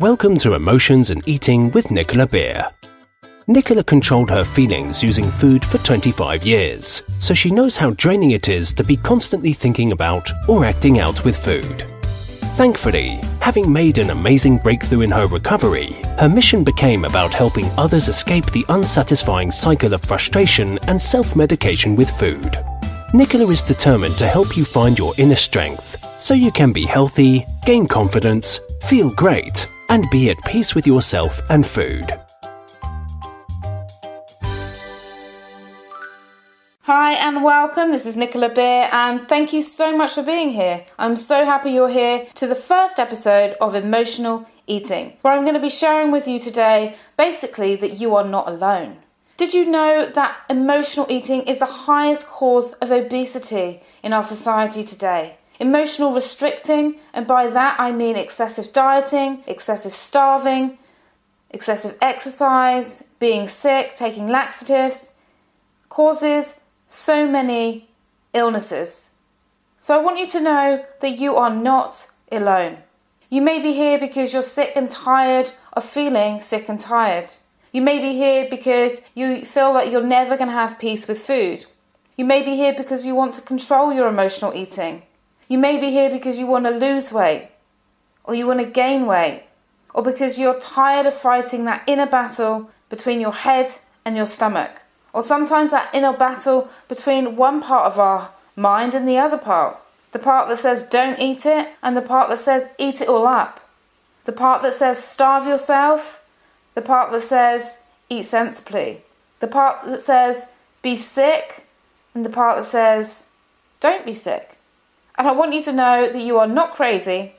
Welcome to Emotions and Eating with Nicola-beer. Nicola controlled her feelings using food for 25 years, so she knows how draining it is to be constantly thinking about or acting out with food. Thankfully, having made an amazing breakthrough in her recovery, her mission became about helping others escape the unsatisfying cycle of frustration and self-medication with food. Nicola is determined to help you find your inner strength so you can be healthy, gain confidence, feel great, and be at peace with yourself and food. Hi and welcome, this is Nicola-beer and thank you so much for being here. I'm so happy you're here to the first episode of Emotional Eating, where I'm going to be sharing with you today basically that you are not alone. Did you know that emotional eating is the highest cause of obesity in our society today? Emotional restricting, and by that I mean excessive dieting, excessive starving, excessive exercise, being sick, taking laxatives, causes so many illnesses. So I want you to know that you are not alone. You may be here because you're sick and tired of feeling sick and tired. You may be here because you feel that you're never going to have peace with food. You may be here because you want to control your emotional eating. You may be here because you want to lose weight, or you want to gain weight, or because you're tired of fighting that inner battle between your head and your stomach, or sometimes that inner battle between one part of our mind and the other part. The part that says don't eat it, and the part that says eat it all up. The part that says starve yourself, the part that says eat sensibly. The part that says be sick, and the part that says don't be sick. And I want you to know that you are not crazy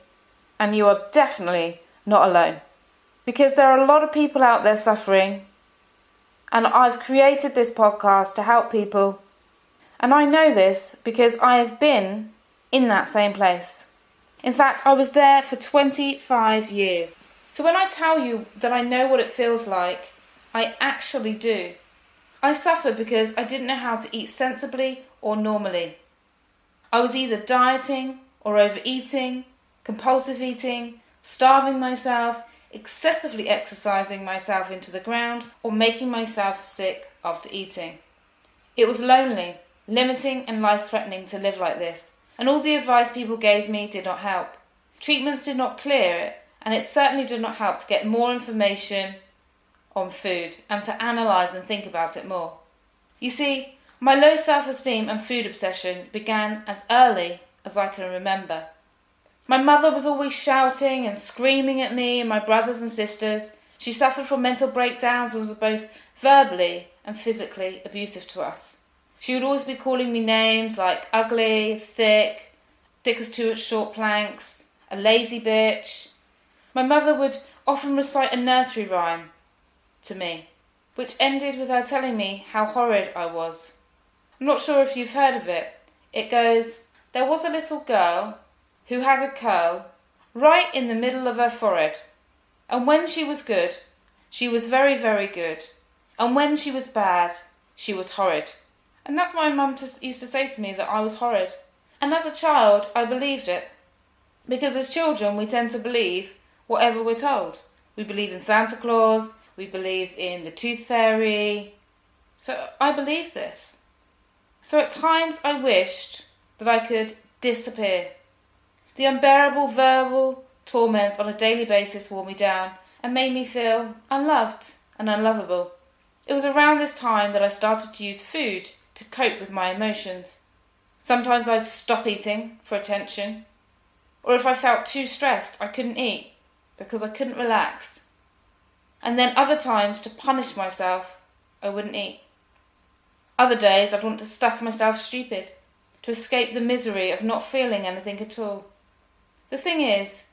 and you are definitely not alone. Because there are a lot of people out there suffering, and I've created this podcast to help people. And I know this because I have been in that same place. In fact, I was there for 25 years. So when I tell you that I know what it feels like, I actually do. I suffered because I didn't know how to eat sensibly or normally. I was either dieting or overeating, compulsive eating, starving myself, excessively exercising myself into the ground, or making myself sick after eating. It was lonely, limiting and life-threatening to live like this, and all the advice people gave me did not help. Treatments did not clear it, and it certainly did not help to get more information on food and to analyse and think about it more. You see, my low self-esteem and food obsession began as early as I can remember. My mother was always shouting and screaming at me and my brothers and sisters. She suffered from mental breakdowns and was both verbally and physically abusive to us. She would always be calling me names like ugly, thick as two short planks, a lazy bitch. My mother would often recite a nursery rhyme to me, which ended with her telling me how horrid I was. I'm not sure if you've heard of it. It goes, there was a little girl who had a curl right in the middle of her forehead. And when she was good, she was very, very good. And when she was bad, she was horrid. And that's what my mum used to say to me, that I was horrid. And as a child, I believed it. Because as children, we tend to believe whatever we're told. We believe in Santa Claus. We believe in the tooth fairy. So I believed this. So at times I wished that I could disappear. The unbearable verbal torment on a daily basis wore me down and made me feel unloved and unlovable. It was around this time that I started to use food to cope with my emotions. Sometimes I'd stop eating for attention, or if I felt too stressed, I couldn't eat because I couldn't relax. And then other times, to punish myself, I wouldn't eat. Other days I'd want to stuff myself stupid, to escape the misery of not feeling anything at all. The thing is,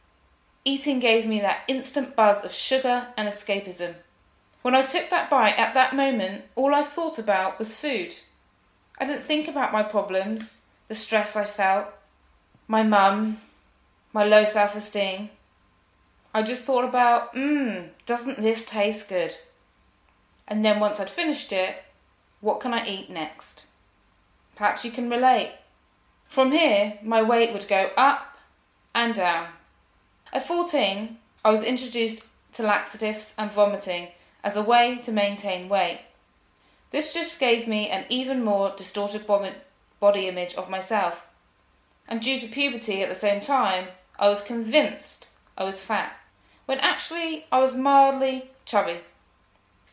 eating gave me that instant buzz of sugar and escapism. When I took that bite at that moment, all I thought about was food. I didn't think about my problems, the stress I felt, my mum, my low self-esteem. I just thought about, doesn't this taste good? And then once I'd finished it, what can I eat next? Perhaps you can relate. From here, my weight would go up and down. At 14, I was introduced to laxatives and vomiting as a way to maintain weight. This just gave me an even more distorted body image of myself. And due to puberty at the same time, I was convinced I was fat, when actually I was mildly chubby.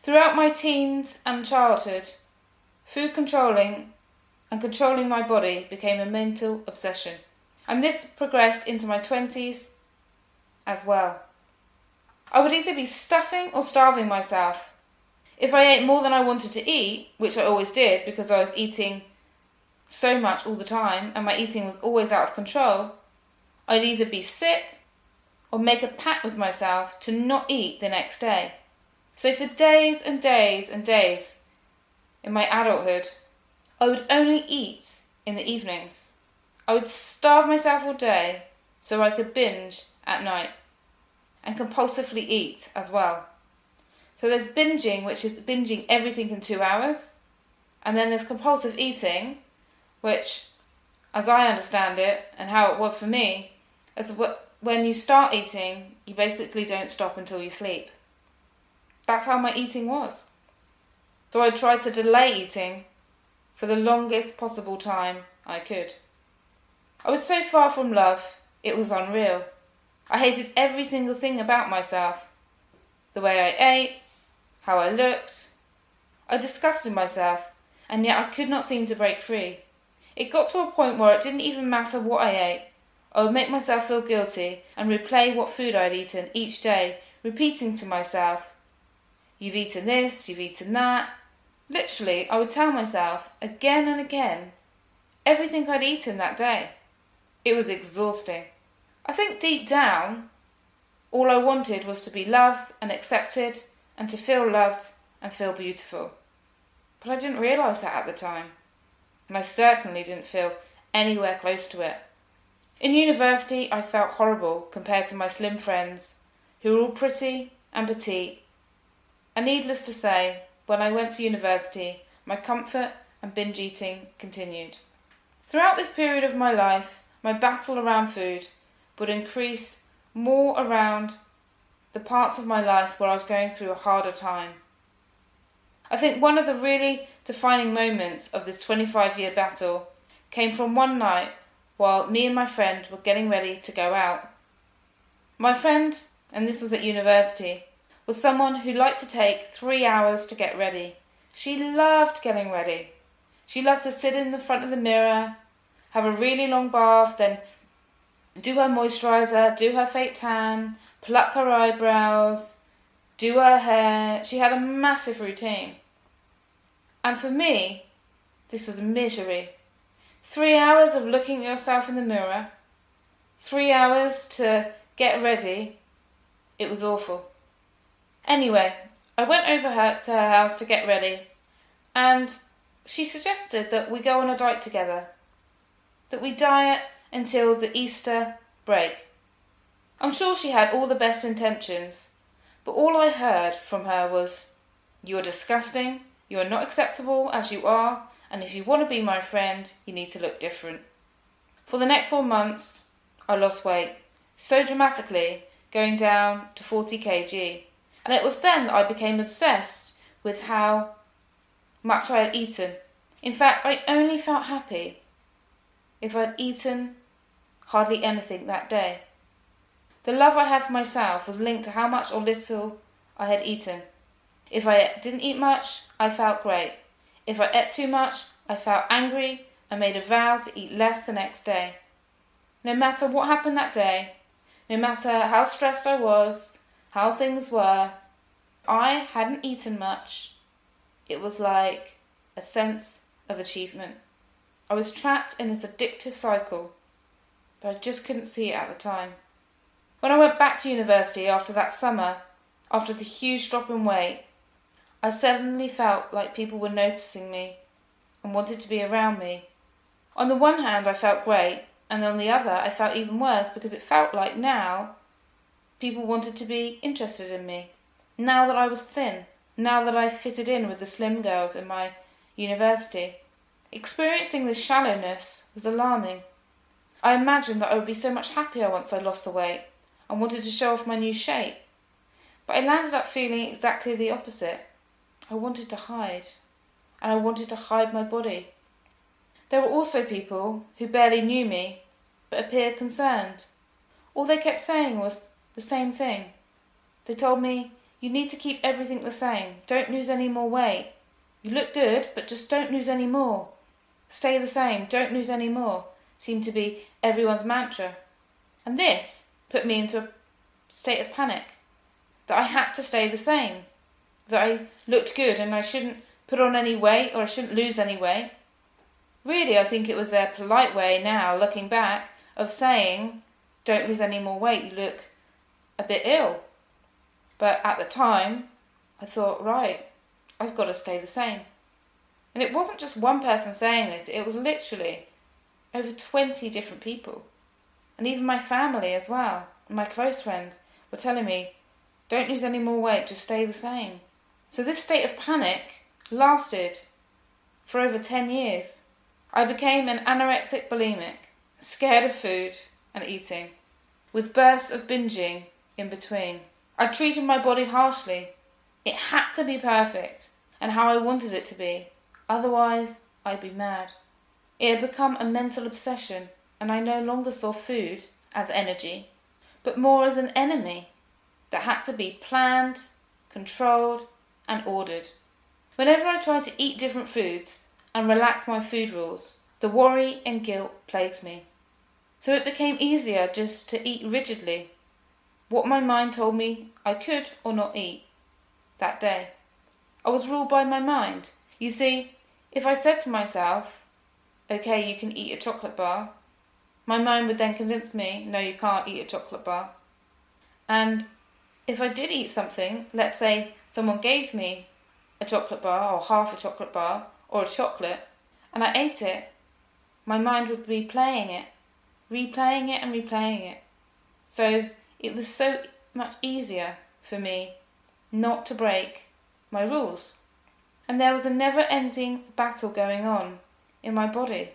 Throughout my teens and childhood, food controlling and controlling my body became a mental obsession. And this progressed into my 20s as well. I would either be stuffing or starving myself. If I ate more than I wanted to eat, which I always did because I was eating so much all the time and my eating was always out of control, I'd either be sick or make a pact with myself to not eat the next day. So for days and days and days in my adulthood, I would only eat in the evenings. I would starve myself all day so I could binge at night and compulsively eat as well. So there's binging, which is binging everything in 2 hours, and then there's compulsive eating, which, as I understand it and how it was for me, is when you start eating, you basically don't stop until you sleep. That's how my eating was. So I tried to delay eating for the longest possible time I could. I was so far from love, it was unreal. I hated every single thing about myself. The way I ate, how I looked. I disgusted myself, and yet I could not seem to break free. It got to a point where it didn't even matter what I ate. I would make myself feel guilty and replay what food I'd eaten each day, repeating to myself, "You've eaten this, you've eaten that." Literally, I would tell myself again and again everything I'd eaten that day. It was exhausting. I think deep down, all I wanted was to be loved and accepted and to feel loved and feel beautiful. But I didn't realise that at the time. And I certainly didn't feel anywhere close to it. In university, I felt horrible compared to my slim friends, who were all pretty and petite. And needless to say, when I went to university, my comfort and binge eating continued. Throughout this period of my life, my battle around food would increase more around the parts of my life where I was going through a harder time. I think one of the really defining moments of this 25-year battle came from one night while me and my friend were getting ready to go out. My friend, and this was at university, was someone who liked to take 3 hours to get ready. She loved getting ready. She loved to sit in the front of the mirror, have a really long bath, then do her moisturiser, do her fake tan, pluck her eyebrows, do her hair. She had a massive routine. And for me, this was misery. 3 hours of looking at yourself in the mirror, 3 hours to get ready. It was awful. Anyway, I went over to her house to get ready, and she suggested that we go on a diet together, that we diet until the Easter break. I'm sure she had all the best intentions, but all I heard from her was, "You are disgusting, you are not acceptable as you are, and if you want to be my friend, you need to look different." For the next 4 months, I lost weight, so dramatically, going down to 40 kg. And it was then that I became obsessed with how much I had eaten. In fact, I only felt happy if I'd eaten hardly anything that day. The love I had for myself was linked to how much or little I had eaten. If I didn't eat much, I felt great. If I ate too much, I felt angry and made a vow to eat less the next day. No matter what happened that day, no matter how stressed I was, how things were, I hadn't eaten much. It was like a sense of achievement. I was trapped in this addictive cycle, but I just couldn't see it at the time. When I went back to university after that summer, after the huge drop in weight, I suddenly felt like people were noticing me and wanted to be around me. On the one hand, I felt great, and on the other, I felt even worse because it felt like now people wanted to be interested in me. Now that I was thin, now that I fitted in with the slim girls in my university. Experiencing this shallowness was alarming. I imagined that I would be so much happier once I lost the weight. and wanted to show off my new shape. But I landed up feeling exactly the opposite. I wanted to hide, and I wanted to hide my body. There were also people who barely knew me, but appeared concerned. All they kept saying was the same thing. They told me, "You need to keep everything the same. Don't lose any more weight. You look good, but just don't lose any more. Stay the same, don't lose any more," seemed to be everyone's mantra. And this put me into a state of panic, that I had to stay the same, that I looked good and I shouldn't put on any weight or I shouldn't lose any weight. Really, I think it was their polite way now, looking back, of saying, "Don't lose any more weight, you look a bit ill." But at the time, I thought, right, I've got to stay the same. And it wasn't just one person saying this, it was literally over 20 different people. And even my family as well, and my close friends, were telling me, "Don't lose any more weight, just stay the same." So this state of panic lasted for over 10 years. I became an anorexic bulimic, scared of food and eating, with bursts of binging in between. I treated my body harshly. It had to be perfect, and how I wanted it to be. Otherwise, I'd be mad. It had become a mental obsession, and I no longer saw food as energy, but more as an enemy that had to be planned, controlled, and ordered. Whenever I tried to eat different foods and relax my food rules, the worry and guilt plagued me. So it became easier just to eat rigidly what my mind told me I could or not eat that day. I was ruled by my mind. You see, if I said to myself, "Okay, you can eat a chocolate bar," my mind would then convince me, "No, you can't eat a chocolate bar." And if I did eat something, let's say someone gave me a chocolate bar or half a chocolate bar or a chocolate, and I ate it, my mind would be replaying it and replaying it. So it was so much easier for me not to break my rules. And there was a never-ending battle going on in my body.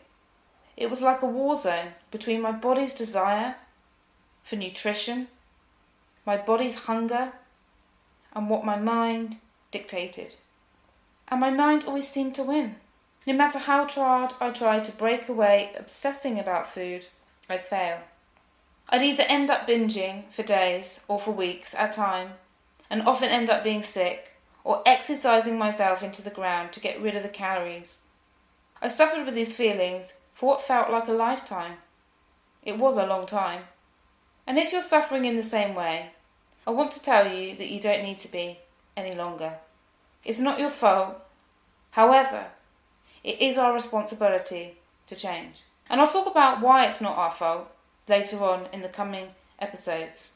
It was like a war zone between my body's desire for nutrition, my body's hunger, and what my mind dictated. And my mind always seemed to win. No matter how hard I tried to break away obsessing about food, I'd fail. I'd either end up binging for days or for weeks at a time, and often end up being sick, or exercising myself into the ground to get rid of the calories. I suffered with these feelings for what felt like a lifetime. It was a long time. And if you're suffering in the same way, I want to tell you that you don't need to be any longer. It's not your fault. However, it is our responsibility to change. And I'll talk about why it's not our fault later on in the coming episodes.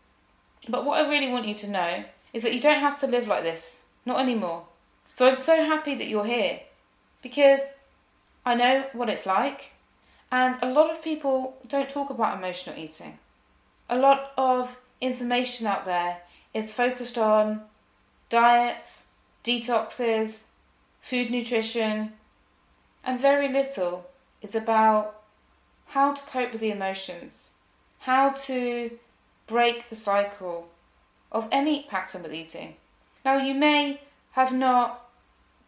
But what I really want you to know is that you don't have to live like this, not anymore. So I'm so happy that you're here, because I know what it's like, and a lot of people don't talk about emotional eating. A lot of information out there is focused on diets, detoxes, food nutrition, and very little is about how to cope with the emotions, how to break the cycle of any pattern with eating. Now, you may have not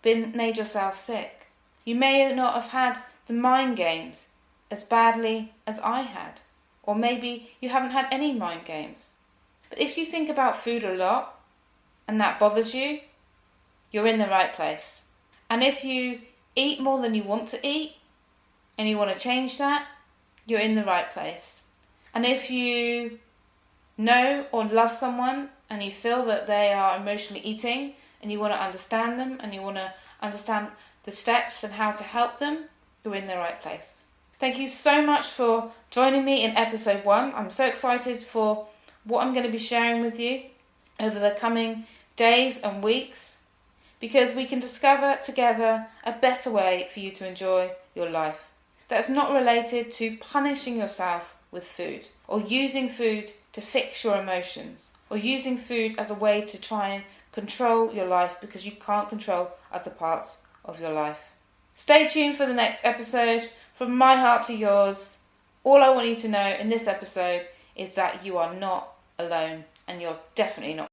been made yourself sick. You may not have had the mind games as badly as I had, or maybe you haven't had any mind games. But if you think about food a lot and that bothers you, you're in the right place. And if you eat more than you want to eat and you want to change that, you're in the right place. And if you know or love someone and you feel that they are emotionally eating and you want to understand them and you want to understand the steps and how to help them, you're in the right place. Thank you so much for joining me in episode 1. I'm so excited for what I'm going to be sharing with you over the coming days and weeks, because we can discover together a better way for you to enjoy your life that's not related to punishing yourself with food, or using food to fix your emotions, or using food as a way to try and control your life because you can't control other parts of your life. Stay tuned for the next episode. From my heart to yours, all I want you to know in this episode is that you are not alone, and you're definitely not